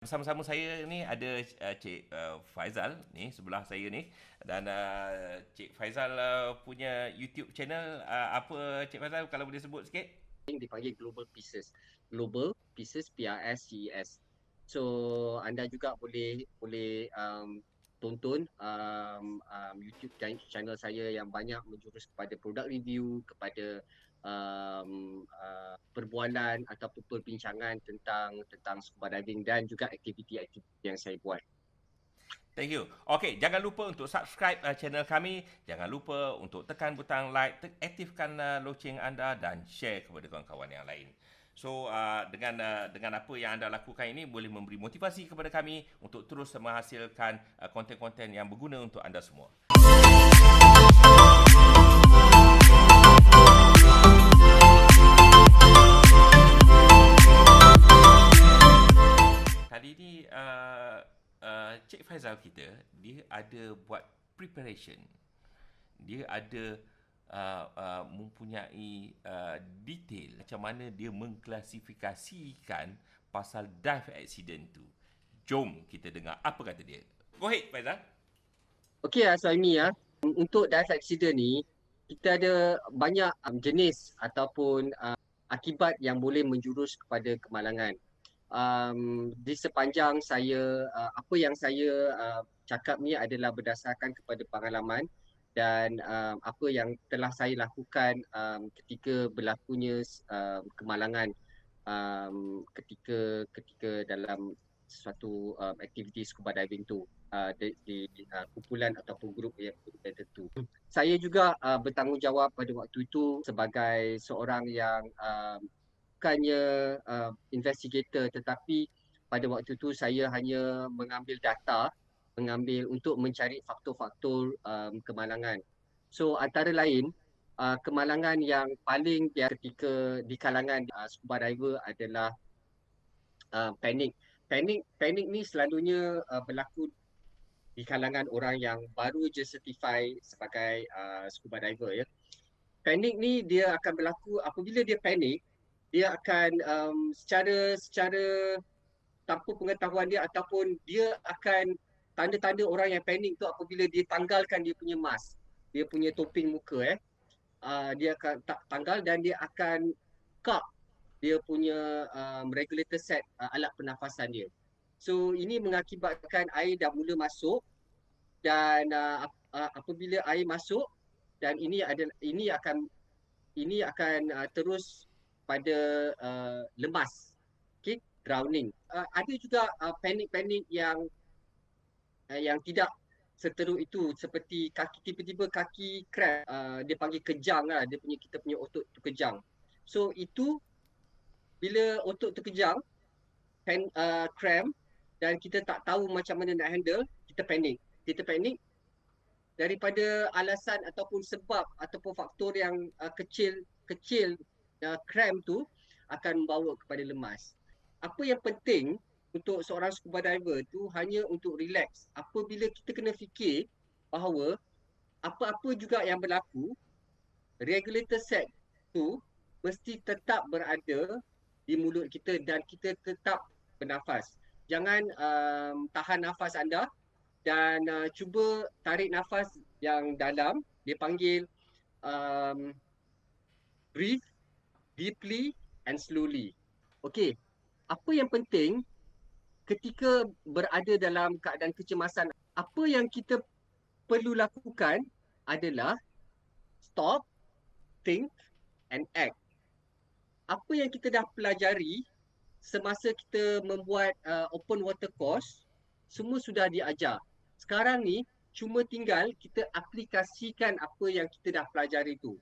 Bersama-sama saya ni ada Cik Faizal ni sebelah saya ni, dan Cik Faizal punya YouTube channel, apa Cik Faizal kalau boleh sebut sikit? Dipanggil Global Pieces. Global Pieces, PICES. So anda juga boleh boleh tonton YouTube channel saya yang banyak menjurus kepada produk review, kepada perbualan ataupun perbincangan tentang scuba diving dan juga aktiviti-aktiviti yang saya buat. Thank you. Okey, jangan lupa untuk subscribe channel kami. Jangan lupa untuk tekan butang like, aktifkan loceng anda dan share kepada kawan-kawan yang lain. So, dengan apa yang anda lakukan ini boleh memberi motivasi kepada kami untuk terus menghasilkan konten-konten yang berguna untuk anda semua. Kali ni Cik Faizal kita dia ada buat preparation. Dia ada mempunyai detail macam mana dia mengklasifikasikan pasal dive accident tu. Jom kita dengar apa kata dia. Go ahead Faizal. Okey, Asami ya. Untuk dive accident ni, kita ada banyak jenis ataupun akibat yang boleh menjurus kepada kemalangan. Di sepanjang apa yang saya cakap ni adalah berdasarkan kepada pengalaman dan apa yang telah saya lakukan ketika berlakunya kemalangan ketika ketika dalam sesuatu aktiviti scuba diving tu di kumpulan ataupun grup yang tertentu. Saya juga bertanggungjawab pada waktu itu sebagai seorang yang bukannya investigator, tetapi pada waktu itu saya hanya mengambil data, mengambil untuk mencari faktor-faktor kemalangan. So antara lain kemalangan yang paling biasa ketika di kalangan scuba diver adalah panik. Panik ni selalunya berlaku di kalangan orang yang baru je certify sebagai scuba diver ya. Panik ni dia akan berlaku apabila dia panik, dia akan secara tanpa pengetahuan dia ataupun dia akan tanda-tanda orang yang panik tu apabila dia tanggalkan dia punya mask, dia punya topeng muka dia akan tanggal dan dia akan buka dia punya regulator set alat pernafasan dia. So ini mengakibatkan air dah mula masuk dan apabila air masuk dan ini akan terus pada lemas, okay? Drowning. Ada juga panik-panik yang tidak seteruk itu, seperti kaki tiba-tiba kaki cramp, dia panggil kejang lah, kita punya otot tu kejang. So itu bila otot tu kejang, cramp, dan kita tak tahu macam mana nak handle, kita panik daripada alasan ataupun sebab ataupun faktor yang kecil cramp tu akan membawa kepada lemas. Apa yang penting untuk seorang scuba diver tu hanya untuk relax. Apabila kita kena fikir bahawa apa-apa juga yang berlaku, regulator set tu mesti tetap berada di mulut kita dan kita tetap bernafas. Jangan tahan nafas anda dan cuba tarik nafas yang dalam. Dia panggil um, breathe deeply and slowly. Okey, apa yang penting ketika berada dalam keadaan kecemasan, apa yang kita perlu lakukan adalah stop, think and act. Apa yang kita dah pelajari semasa kita membuat open water course, semua sudah diajar. Sekarang ni cuma tinggal kita aplikasikan apa yang kita dah pelajari tu.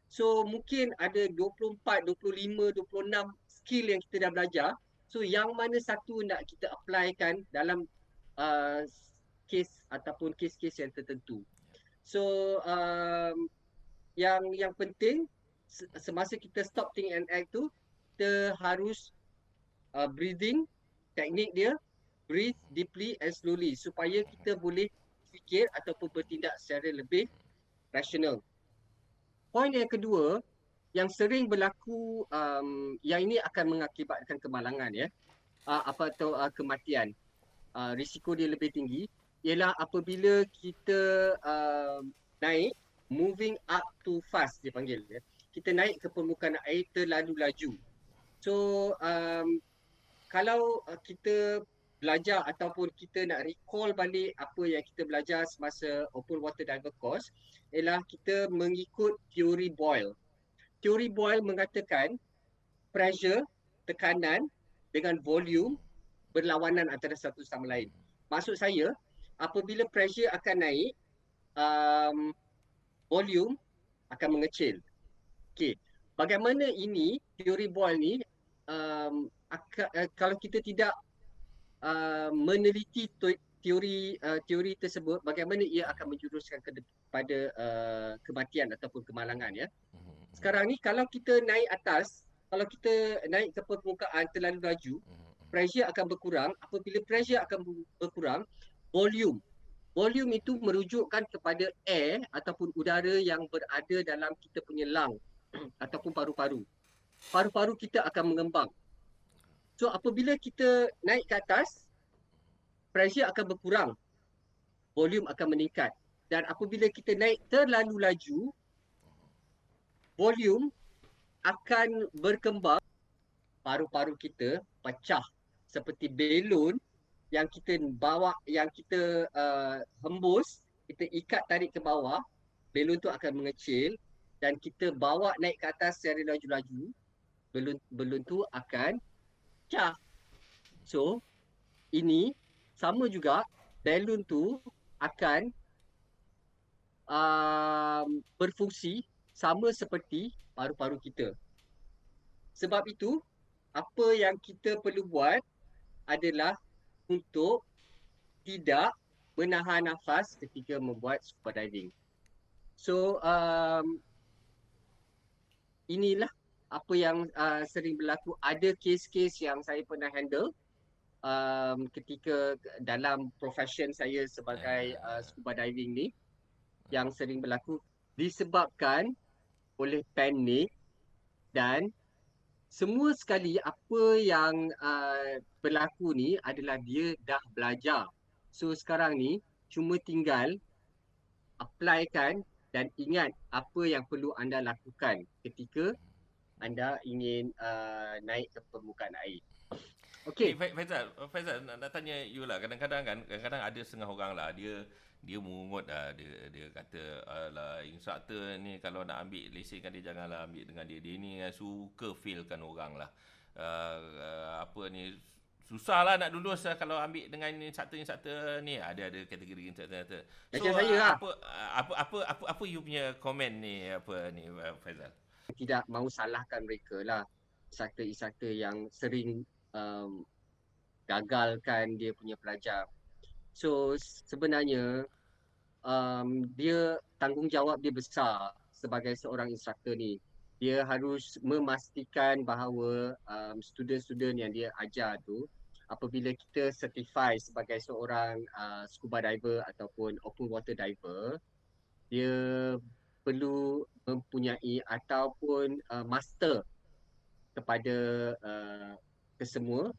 So mungkin ada 24, 25, 26 skill yang kita dah belajar. So yang mana satu nak kita applykan dalam uh, case ataupun case-case yang tertentu. So yang penting semasa kita stop, think and act tu, kita harus breathing, teknik dia breathe deeply and slowly supaya kita boleh fikir ataupun bertindak secara lebih rasional. Poin yang kedua yang sering berlaku, yang ini akan mengakibatkan kemalangan ya. kematian, risiko dia lebih tinggi ialah apabila kita naik, moving up too fast dia panggil ya. Kita naik ke permukaan air terlalu laju. So kalau kita belajar ataupun kita nak recall balik apa yang kita belajar semasa open water diver course ialah kita mengikut teori Boyle. Teori Boyle mengatakan pressure, tekanan dengan volume berlawanan antara satu sama lain. Maksud saya, apabila pressure akan naik, volume akan mengecil. Okey, bagaimana ini teori Boyle ni kalau kita tidak meneliti teori tersebut, bagaimana ia akan menjuruskan kepada kematian ataupun kemalangan ya. Sekarang ni kalau kita naik atas, kalau kita naik ke permukaan terlalu laju, pressure akan berkurang. Apabila pressure akan berkurang, volume itu merujukkan kepada air ataupun udara yang berada dalam kita punya lung ataupun paru-paru. Paru-paru kita akan mengembang. So apabila kita naik ke atas, pressure akan berkurang, volume akan meningkat. Dan apabila kita naik terlalu laju, volume akan berkembang, paru-paru kita pecah seperti belon yang kita bawa, yang kita hembus, kita ikat tarik ke bawah, belon tu akan mengecil dan kita bawa naik ke atas secara laju-laju, belon tu akan pecah. So ini sama juga, belon tu akan berfungsi sama seperti paru-paru kita. Sebab itu, apa yang kita perlu buat adalah untuk tidak menahan nafas ketika membuat scuba diving. So, inilah apa yang sering berlaku. Ada kes-kes yang saya pernah handle ketika dalam profession saya sebagai scuba diving ni, yang sering berlaku disebabkan oleh panik dan semua sekali apa yang berlaku ni adalah dia dah belajar. So sekarang ni cuma tinggal applykan dan ingat apa yang perlu anda lakukan ketika anda ingin naik ke permukaan air. Okay. Faizal nak tanya you lah. Kadang-kadang ada setengah orang lah, dia mengungut lah, dia kata lah, instruktor ni kalau nak ambil lesen kan dia janganlah ambil dengan dia ni suka failkan orang lah. Apa ni, susah lah nak lulus lah kalau ambil dengan instruktor ni. Ada kategori instruktor. So Macam saya lah. apa you punya komen ni, apa ni Faizal? Tidak mahu salahkan mereka lah, instruktor yang sering gagalkan dia punya pelajar. So sebenarnya dia tanggungjawab dia besar sebagai seorang instruktor ni. Dia harus memastikan bahawa student-student yang dia ajar tu, apabila kita certify sebagai seorang scuba diver ataupun open water diver, dia perlu mempunyai ataupun master kepada kesemua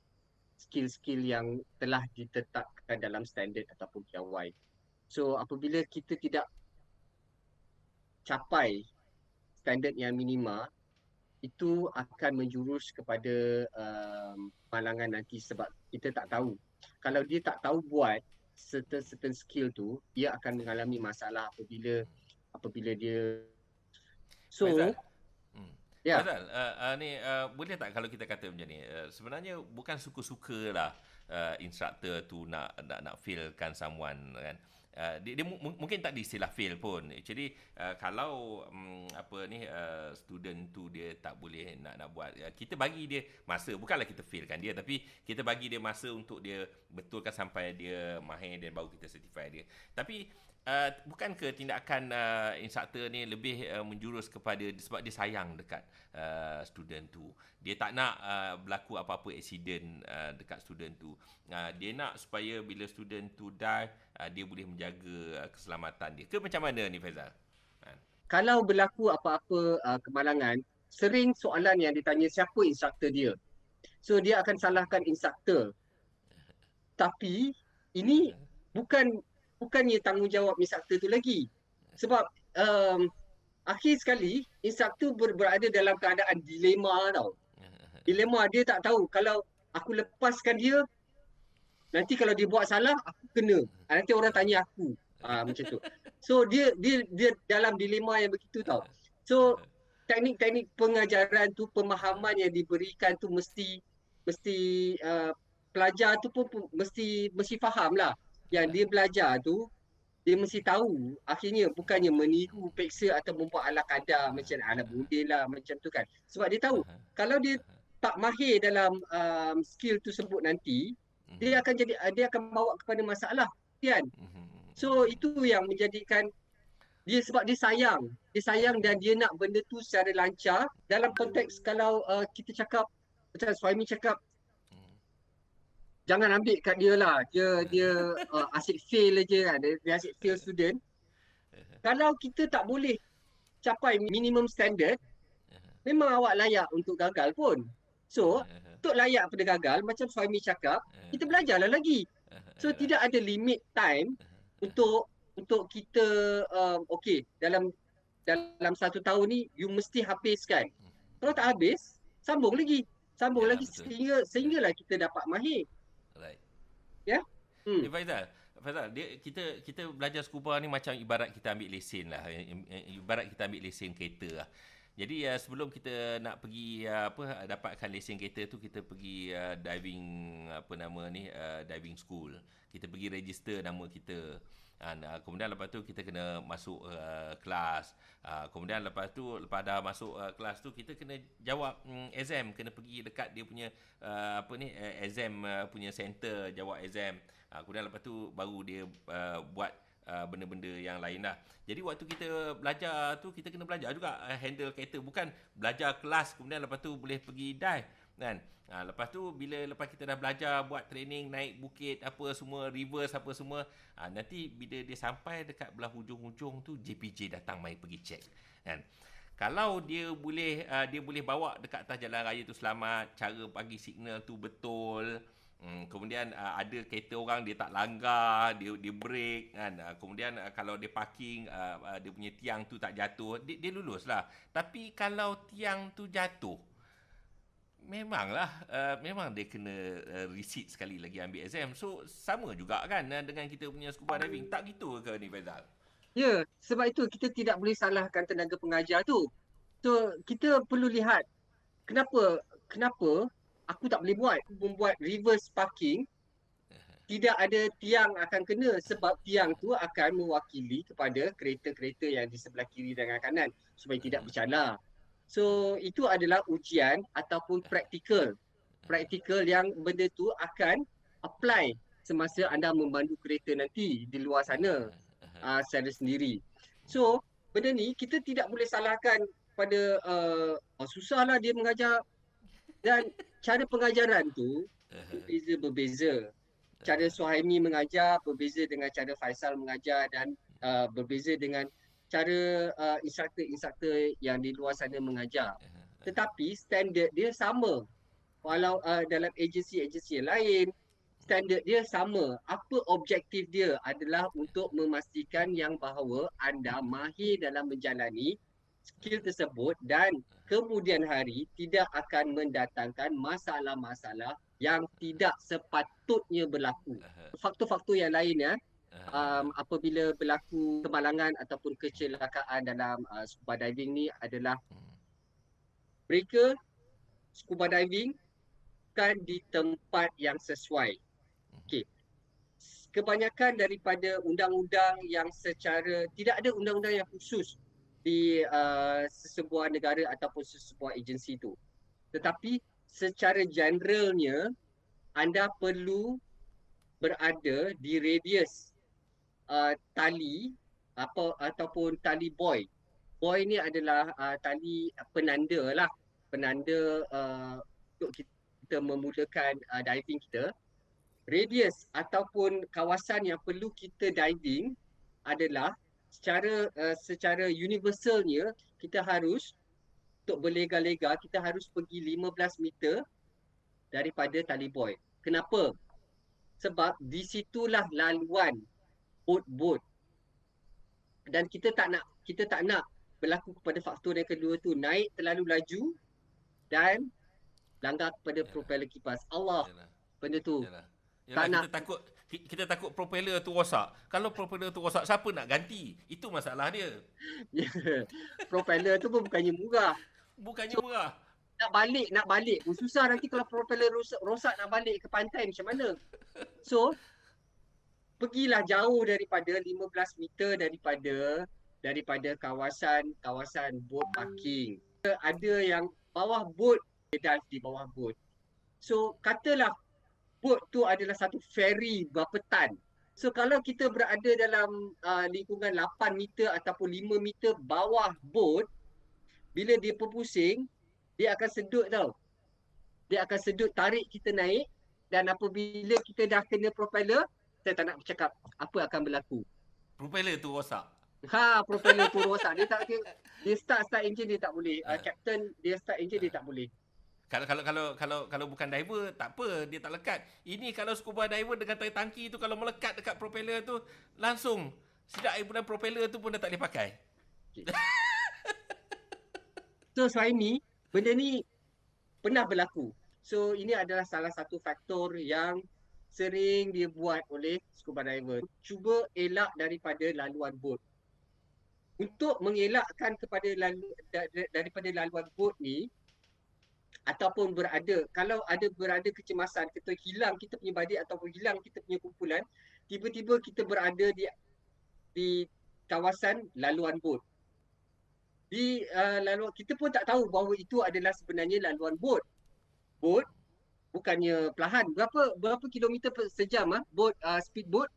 skill-skill yang telah ditetapkan dalam standard ataupun piawai. So apabila kita tidak capai standard yang minima, itu akan menjurus kepada malangan nanti sebab kita tak tahu. Kalau dia tak tahu buat certain skill tu, dia akan mengalami masalah apabila dia. So Faizal, ya. Faizal, ni boleh tak kalau kita kata macam ni, sebenarnya bukan suka-suka lah instructor tu nak failkan someone kan. Dia mungkin tak diistilah fail pun. Actually kalau student tu dia tak boleh nak buat, kita bagi dia masa, bukanlah kita failkan dia, tapi kita bagi dia masa untuk dia betulkan sampai dia mahir dan baru kita certify dia. Tapi bukankah tindakan instruktor ni lebih menjurus kepada sebab dia sayang dekat student tu. Dia tak nak berlaku apa-apa accident dekat student tu. Dia nak supaya bila student tu die, dia boleh menjaga keselamatan dia. Ke macam mana ni Faizal? Kalau berlaku apa-apa kemalangan, sering soalan yang ditanya, siapa instruktor dia? So dia akan salahkan instruktor. Tapi ini bukannya tanggungjawab instruktor tu lagi. Sebab akhir sekali instruktor berada dalam keadaan dilema tau. Dilema, dia tak tahu kalau aku lepaskan dia, nanti kalau dia buat salah aku kena. Nanti orang tanya aku. Macam tu. So dia dalam dilema yang begitu tau. So teknik-teknik pengajaran tu, pemahaman yang diberikan tu mesti pelajar tu pun mesti faham lah. Yang dia belajar tu, dia mesti tahu akhirnya bukannya meniru, peksa atau membuat ala kadar macam ala bodil lah macam tu kan. Sebab dia tahu kalau dia tak mahir dalam skill tersebut nanti, dia akan bawa kepada masalah kan. So itu yang menjadikan dia, sebab dia sayang dan dia nak benda tu secara lancar. Dalam konteks kalau kita cakap macam Suhaimi cakap, jangan ambil kat dia lah, dia asyik fail aja kan, dia asyik fail student. Kalau kita tak boleh capai minimum standard, memang awak layak untuk gagal pun. So untuk layak pada gagal, macam Suhaimi cakap, kita belajarlah lagi. So tidak ada limit time untuk kita okey, dalam 1 tahun ni you mesti habiskan. Kalau tak habis, sambung lagi sehinggalah kita dapat mahir. Right. Ya. Faizal, kita belajar scuba ni macam ibarat kita ambil lesen lah. Ibarat kita ambil lesen kereta lah. Jadi sebelum kita nak pergi dapatkan lesen kereta tu, kita pergi diving diving school. Kita pergi register nama kita. Kemudian lepas tu kita kena masuk kelas. Kemudian lepas dah masuk kelas tu, kita kena jawab exam, kena pergi dekat dia punya exam punya center, jawab exam. Kemudian lepas tu baru dia buat benda-benda yang lain lah. Jadi waktu kita belajar tu, kita kena belajar juga handle kereta. Bukan belajar kelas kemudian lepas tu boleh pergi dive kan. Lepas tu lepas kita dah belajar buat training, naik bukit apa semua, reverse apa semua, nanti bila dia sampai dekat belah hujung-hujung tu, JPJ datang mai pergi check kan. Kalau dia boleh bawa dekat atas jalan raya tu selamat, cara bagi signal tu betul, kemudian ada kereta orang dia tak langgar, dia break kan. Kemudian kalau dia parking, dia punya tiang tu tak jatuh, dia lulus lah. Tapi kalau tiang tu jatuh, memang dia kena resit sekali lagi ambil exam. So sama juga kan dengan kita punya scuba diving. Tak gitu ke ni, Faizal? Ya, sebab itu kita tidak boleh salahkan tenaga pengajar tu. So kita perlu lihat kenapa aku tak boleh membuat reverse parking, tidak ada tiang akan kena, sebab tiang tu akan mewakili kepada kereta-kereta yang di sebelah kiri dan kanan supaya tidak bercalar. So itu adalah ujian ataupun praktikal yang benda tu akan apply semasa anda memandu kereta nanti di luar sana secara sendiri. So benda ni kita tidak boleh salahkan pada susahlah dia mengajar, dan cara pengajaran tu berbeza. Cara Suhaimi mengajar berbeza dengan cara Faisal mengajar, dan berbeza dengan cara instruktor-instruktor yang di luar sana mengajar. Tetapi standard dia sama. Walau dalam agensi-agensi yang lain, standard dia sama. Apa objektif dia adalah untuk memastikan yang bahawa anda mahir dalam menjalani skill tersebut dan kemudian hari tidak akan mendatangkan masalah-masalah yang tidak sepatutnya berlaku. Faktor-faktor yang lain apabila berlaku kemalangan ataupun kecelakaan dalam scuba diving ni adalah mereka scuba diving kan di tempat yang sesuai. Okey. Kebanyakan daripada undang-undang yang tidak ada undang-undang yang khusus di sesebuah negara ataupun sesebuah agensi tu. Tetapi secara generalnya anda perlu berada di radius tali ataupun tali buoy. Buoy ni adalah tali penanda lah. Penanda untuk kita memulakan diving kita. Radius ataupun kawasan yang perlu kita diving adalah secara universalnya, kita harus untuk berlega-lega kita harus pergi 15 meter daripada tali buoy. Kenapa? Sebab di situlah laluan bot-bot, dan kita tak nak berlaku kepada faktor yang kedua tu, naik terlalu laju dan langgar kepada Yalah, propeller kipas. Allah, yalah, benda tu yalah. tak Yalah, nak. kita takut propeller tu rosak. Kalau propeller tu rosak, siapa nak ganti? Itu masalah dia. Propeller tu pun bukannya murah. Bukannya So murah. nak balik pun susah. Nanti kalau propeller rosak nak balik ke pantai macam mana? So pergilah jauh daripada 15 meter daripada kawasan boat parking. Ada yang bawah boat, dia dive di bawah boat. So katalah boat tu adalah satu ferry berapa tan. So kalau kita berada dalam lingkungan 8 meter ataupun 5 meter bawah boat, bila dia berpusing, dia akan sedut tau. Dia akan sedut, tarik kita naik, dan apabila kita dah kena propeller, saya tak nak bercakap apa akan berlaku. Propeller tu rosak. Propeller tu rosak. Dia start engine dia tak boleh. Uh, Captain dia start engine dia uh. tak boleh. Kalau bukan diver, tak apa, dia tak lekat. Ini kalau scuba diver dengan tangki tu, kalau melekat dekat propeller tu, langsung sidak air bulan propeller tu pun dah tak boleh pakai. Okay. So Suhaimi, benda ni pernah berlaku. So ini adalah salah satu faktor yang sering dia buat oleh scuba diver. Cuba elak daripada laluan bot. Untuk mengelakkan daripada laluan bot ni, ataupun kalau berada kecemasan, kita hilang kita punya badik ataupun hilang kita punya kumpulan, tiba-tiba kita berada di kawasan laluan bot. Laluan, kita pun tak tahu bahawa itu adalah sebenarnya laluan bot. Bot bukannya perlahan. Berapa kilometer per sejam bot, speedboat?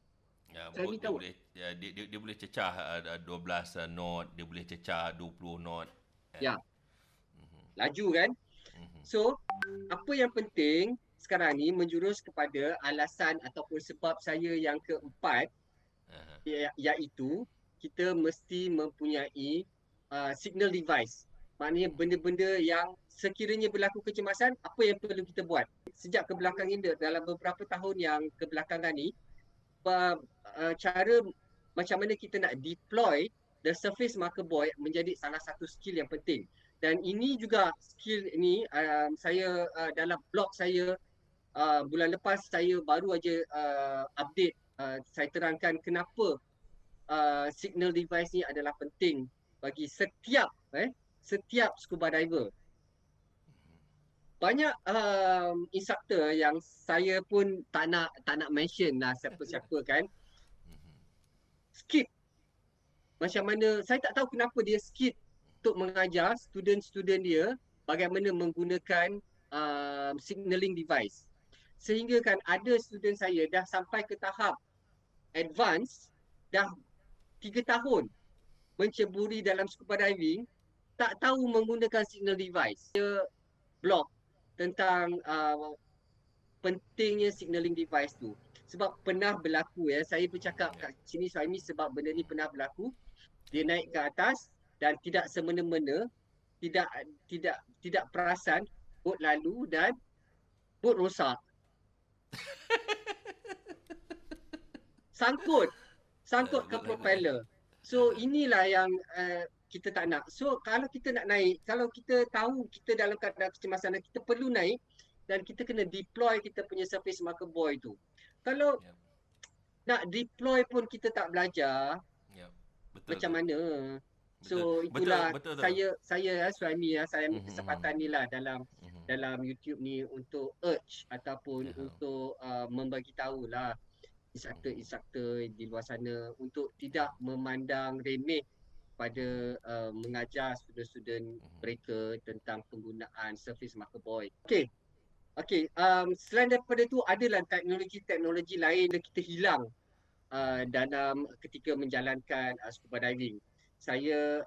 Ya, Saya bot ni dia tahu. boleh dia boleh cecah 12 knot, dia boleh cecah 20 knot. Ya, laju kan? Mhm. So, apa yang penting sekarang ni menjurus kepada alasan ataupun sebab saya yang keempat, Aha. iaitu kita mesti mempunyai signal device. Maknanya benda-benda yang sekiranya berlaku kecemasan, apa yang perlu kita buat? Sejak kebelakangan ini, dalam beberapa tahun yang kebelakangan ni, cara macam mana kita nak deploy the surface marker buoy menjadi salah satu skill yang penting. Dan ini juga skill ini saya dalam blog saya bulan lepas saya baru aja update, saya terangkan kenapa signal device ni adalah penting bagi setiap scuba diver. Banyak instructor yang saya pun tak nak mention lah siapa-siapa kan, skip. Macam mana, saya tak tahu kenapa dia skip untuk mengajar student-student dia bagaimana menggunakan signaling device. Sehingga kan ada student saya dah sampai ke tahap advance, dah 3 tahun menceburi dalam scuba diving, tak tahu menggunakan signal device. Dia blog tentang pentingnya signaling device tu. Sebab pernah berlaku saya bercakap kat sini Suhaimi sebab benda ni pernah berlaku. Dia naik ke atas dan tidak semena-mena, tidak perasan, bot lalu dan bot rosak. Sangkut ke propeller. So inilah yang kita tak nak. So kalau kita nak naik, kalau kita tahu kita dalam keadaan kecemasan dan kita perlu naik, dan kita kena deploy kita punya surface marker buoy tu. Kalau nak deploy pun kita tak belajar, Betul macam tu. mana? So Betul. itulah Betul. saya Suhaimi saya ambil kesempatan ni lah dalam YouTube ni untuk urge ataupun untuk membagi tahulah instruktor di luar sana untuk tidak memandang remeh pada mengajar student-student mereka tentang penggunaan surface marker buoy. Okey, selain daripada tu adalah teknologi-teknologi lain yang kita hilang dalam ketika menjalankan scuba diving. Saya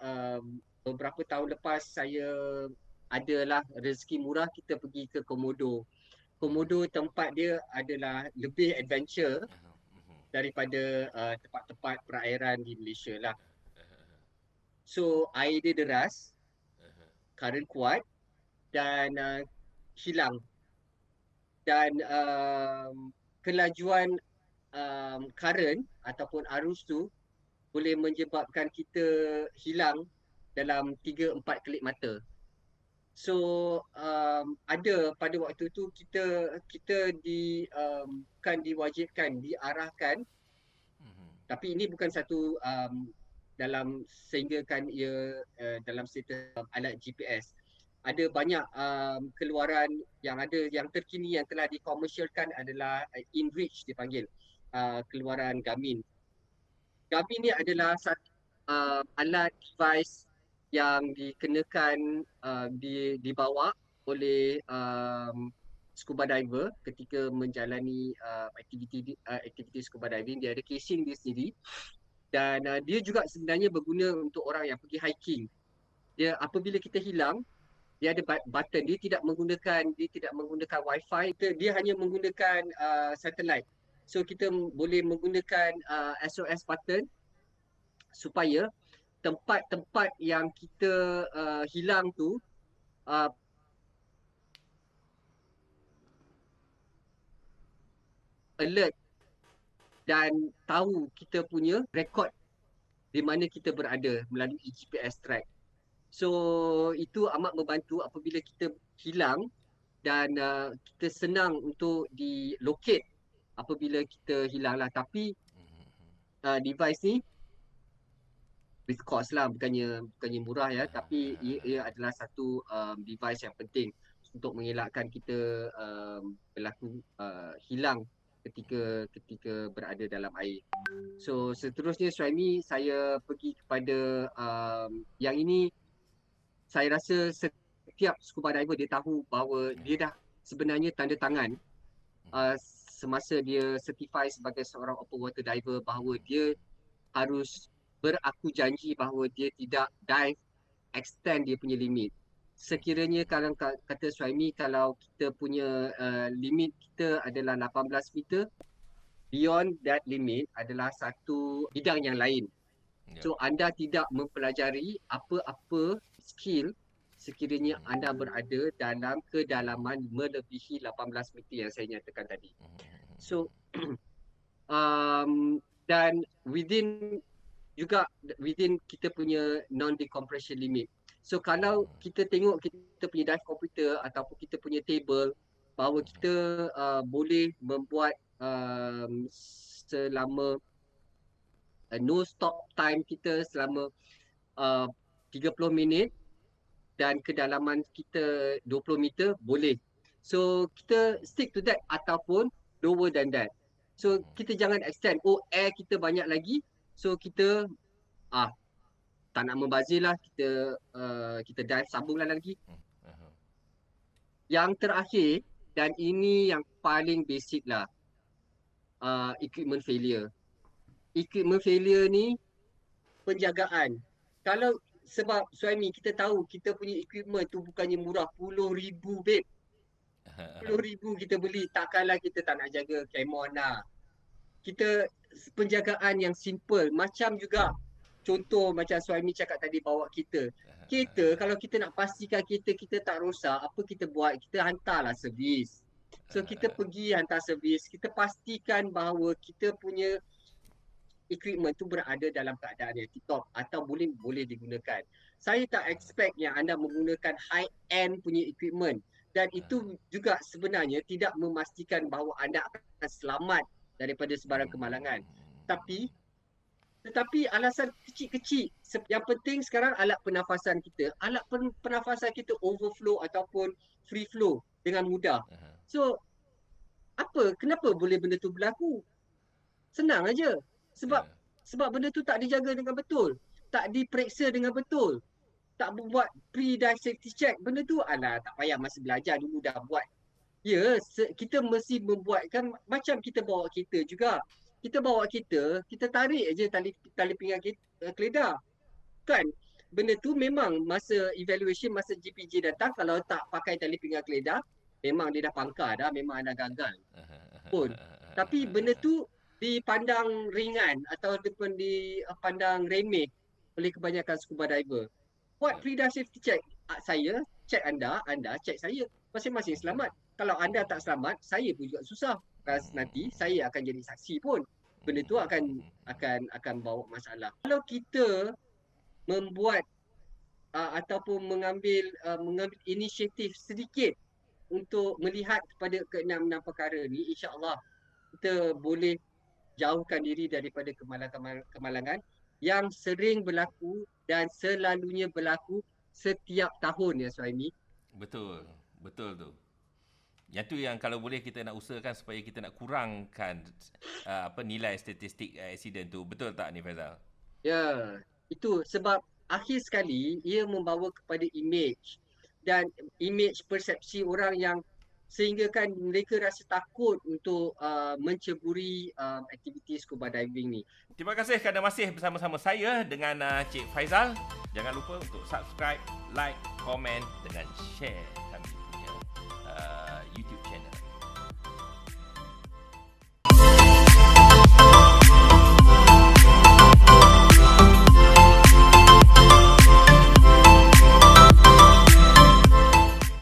beberapa tahun lepas saya adalah rezeki murah, kita pergi ke Komodo. Komodo tempat dia adalah lebih adventure daripada tempat-tempat perairan di Malaysia lah. So air dia deras, current kuat dan hilang dan kelajuan current ataupun arus tu boleh menyebabkan kita hilang dalam 3-4 kelip mata. So ada pada waktu tu kita bukan diwajibkan, diarahkan, tapi ini bukan satu dalam sehinggakan ia dalam status alat GPS. Ada banyak keluaran yang ada yang terkini yang telah dikomersialkan adalah InReach dipanggil, keluaran Garmin. Garmin ni adalah satu alat device yang dikenakan dibawa oleh scuba diver ketika menjalani aktiviti scuba diving. Dia ada casing dia sendiri dan dia juga sebenarnya berguna untuk orang yang pergi hiking. Dia apabila kita hilang, dia ada button, dia tidak menggunakan wifi, dia hanya menggunakan satellite. So kita boleh menggunakan SOS button supaya tempat-tempat yang kita hilang tu alert dan tahu kita punya rekod di mana kita berada melalui GPS track. So itu amat membantu apabila kita hilang dan kita senang untuk di-locate apabila kita hilang lah. Tapi device ni with cost lah, bukannya murah ya, tapi ia adalah satu device yang penting untuk mengelakkan kita berlaku hilang ketika berada dalam air. So seterusnya Suhaimi, saya pergi kepada yang ini. Saya rasa setiap scuba diver dia tahu bahawa dia dah sebenarnya tanda tangan semasa dia certify sebagai seorang open water diver bahawa dia harus beraku janji bahawa dia tidak dive extend dia punya limit. Sekiranya kalau kata Suhaimi, kalau kita punya limit kita adalah 18 meter, beyond that limit adalah satu bidang yang lain. So anda tidak mempelajari apa-apa skill sekiranya anda berada dalam kedalaman melebihi 18 meter yang saya nyatakan tadi. So dan within kita punya non-decompression limit. So kalau kita tengok kita punya dive computer ataupun kita punya table bahawa kita boleh membuat selama no stop time kita selama 30 minit dan kedalaman kita 20 meter, boleh. So kita stick to that ataupun lower than that. So kita jangan extend, air kita banyak lagi, so kita tak nak membazir lah, kita dive sambunglah lagi. Yang terakhir, dan ini yang paling basic lah, equipment failure. Equipment failure ni penjagaan. Kalau sebab Suhaimi, kita tahu kita punya equipment tu bukannya murah, puluh ribu babe. 10,000 kita beli, takkanlah kita tak nak jaga Camon lah. Kita penjagaan yang simple, macam juga contoh macam Suhaimi cakap tadi bawa kereta. Kereta, kalau kita nak pastikan kereta kita tak rosak, apa kita buat? Kita hantarlah servis. So kita pergi hantar servis, kita pastikan bahawa kita punya equipment tu berada dalam keadaan yang tip-top atau boleh digunakan. Saya tak expect yang anda menggunakan high-end punya equipment dan itu juga sebenarnya tidak memastikan bahawa anda akan selamat daripada sebarang kemalangan. Tetapi alasan kecil-kecil, yang penting sekarang alat pernafasan kita. Alat pernafasan kita overflow ataupun free flow dengan mudah. So, kenapa boleh benda tu berlaku? Senang aja. Sebab benda tu tak dijaga dengan betul. Tak diperiksa dengan betul. Tak buat pre-dive safety check. Benda tu, tak payah masa belajar dulu dah buat. Ya, kita mesti membuatkan macam kita bawa kereta juga. Kita bawa kereta, kita tarik aja tali pinggang keledar. Kan? Benda tu memang masa evaluation, masa GPG datang, kalau tak pakai tali pinggang keledar, memang dia dah pangkar dah, memang anda gagal pun. Tapi benda tu dipandang ringan atau dipandang remeh oleh kebanyakan scuba diver. Buat pre-dive safety check. Saya check anda check saya. Masing-masing selamat. Kalau anda tak selamat, saya pun juga susah. Nanti saya akan jadi saksi pun. Benda tu akan bawa masalah. Kalau kita membuat ataupun mengambil inisiatif sedikit untuk melihat kepada keenam-enam perkara ni, insya-Allah kita boleh jauhkan diri daripada kemalangan yang sering berlaku dan selalunya berlaku setiap tahun ya Suhaimi. Betul, betul tu. Yang tu yang kalau boleh kita nak usahakan supaya kita nak kurangkan nilai statistik accident tu. Betul tak ni Faizal? Ya, itu sebab akhir sekali ia membawa kepada image dan image persepsi orang yang sehinggakan mereka rasa takut untuk menceburi aktiviti scuba diving ni. Terima kasih kerana masih bersama-sama saya dengan Cik Faizal. Jangan lupa untuk subscribe, like, komen dengan share kami.